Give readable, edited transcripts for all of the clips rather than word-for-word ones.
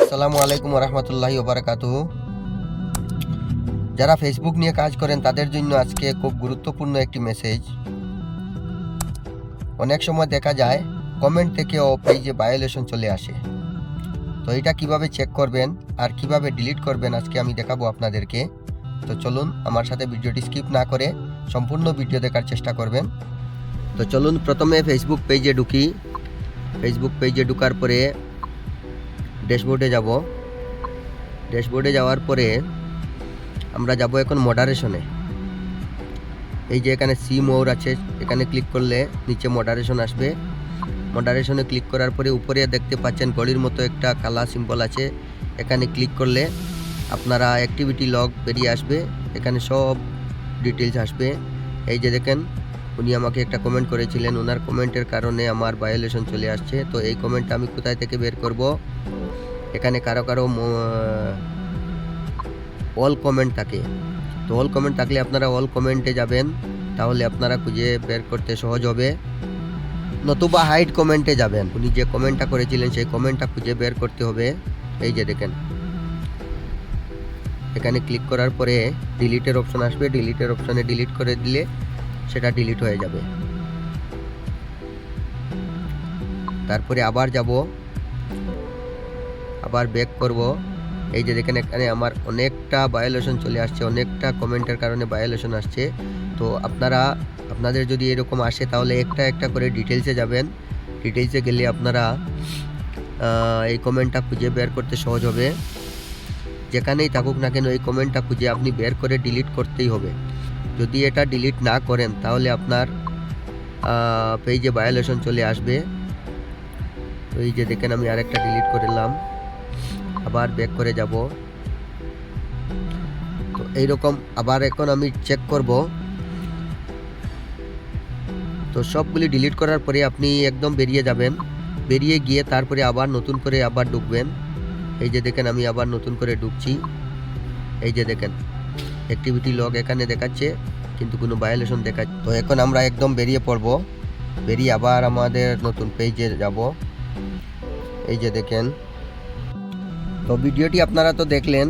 আসসালামু আলাইকুম রহমতুল্লাহি ওবারাকাতুহু। যারা ফেসবুক নিয়ে কাজ করেন তাদের জন্য আজকে খুব গুরুত্বপূর্ণ একটি মেসেজ। অনেক সময় দেখা যায় কমেন্ট থেকেও পেজে ভায়োলেশন চলে আসে। তো এটা কিভাবে চেক করবেন আর কিভাবে ডিলিট করবেন আজকে আমি দেখাবো আপনাদেরকে। তো চলুন আমার সাথে ভিডিওটি স্কিপ না করে সম্পূর্ণ ভিডিও দেখার চেষ্টা করবেন। তো চলুন প্রথমে ফেসবুক পেজে ঢুকি। ফেসবুক পেজে ঢোকার পরে ড্যাশবোর্ডে যাব। ড্যাশবোর্ডে যাওয়ার পরে আমরা যাব এখন মডারেশনে। এই যে এখানে সি মোর আছে, এখানে ক্লিক করলে নিচে মডারেশন আসবে। মডারেশনে ক্লিক করার পরে উপরে দেখতে পাচ্ছেন ঘড়ির মতো একটা কালা সিম্বল আছে, এখানে ক্লিক করলে আপনারা অ্যাক্টিভিটি লগ বেরিয়ে আসবে। এখানে সব ডিটেলস আসবে। এই যে দেখেন, উনি আমাকে একটা কমেন্ট করেছিলেন, ওনার কমেন্টের কারণে আমার ভায়োলেশন চলে আসছে। তো এই কমেন্টটা আমি কোথায় থেকে বের করব? এখানে কারো অল কমেন্ট থাকে। তো অল কমেন্ট থাকলে আপনারা অল কমেন্টে যাবেন, তাহলে আপনারা খুঁজে বের করতে সহজ হবে। নতুবা হাইড কমেন্টে যাবেন, উনি যে কমেন্টটা করেছিলেন সেই কমেন্টটা খুঁজে বের করতে হবে। এই যে দেখেন, এখানে ক্লিক করার পরে ডিলিটের অপশন আসবে। ডিলিটের অপশনে ডিলিট করে দিলে সেটা ডিলিট হয়ে যাবে। তারপরে আবার যাব, আবার ব্যাক করব। এই যে দেখেন, এখানে আমার অনেকটা ভায়োলেশন চলে আসছে, অনেকটা কমেন্টের কারণে ভায়োলেশন আসছে। তো আপনাদের যদি এরকম আসে তাহলে একটা একটা করে ডিটেলসে যাবেন। ডিটেলসে গেলে আপনারা এই কমেন্টটা খুঁজে বের করতে সহজ হবে। যেখানেই থাকুক না কেন এই কমেন্টটা খুঁজে আপনি বের করে ডিলিট করতেই হবে। যদি এটা ডিলিট না করেন তাহলে আপনার পেজে ভায়োলেশন চলে আসবে। তো এই যে দেখেন, আমি আরেকটা ডিলিট করলাম, আবার ব্যাক করে যাব। তো এইরকম আবার এখন আমি চেক করব। তো সবগুলি ডিলিট করার পরে আপনি একদম বেরিয়ে যাবেন। বেরিয়ে গিয়ে তারপরে আবার নতুন করে আবার ঢুকবেন। এই যে দেখেন, আমি আবার নতুন করে ঢুকছি। এই যে দেখেন, অ্যাক্টিভিটি লগ এখানে দেখাচ্ছে কিন্তু কোনো ভায়োলেশন দেখাচ্ছে। তো এখন আমরা একদম বেরিয়ে পড়ব। বেরিয়ে আবার আমাদের নতুন পেজে যাব। এই যে দেখেন, তো ভিডিওটি আপনারা তো দেখলেন।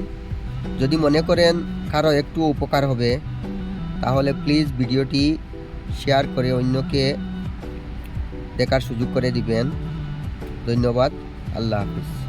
যদি মনে করেন কারো একটু উপকার হবে তাহলে প্লিজ ভিডিওটি শেয়ার করে অন্যকে দেখার সুযোগ করে দিবেন। ধন্যবাদ। আল্লাহ হাফিজ।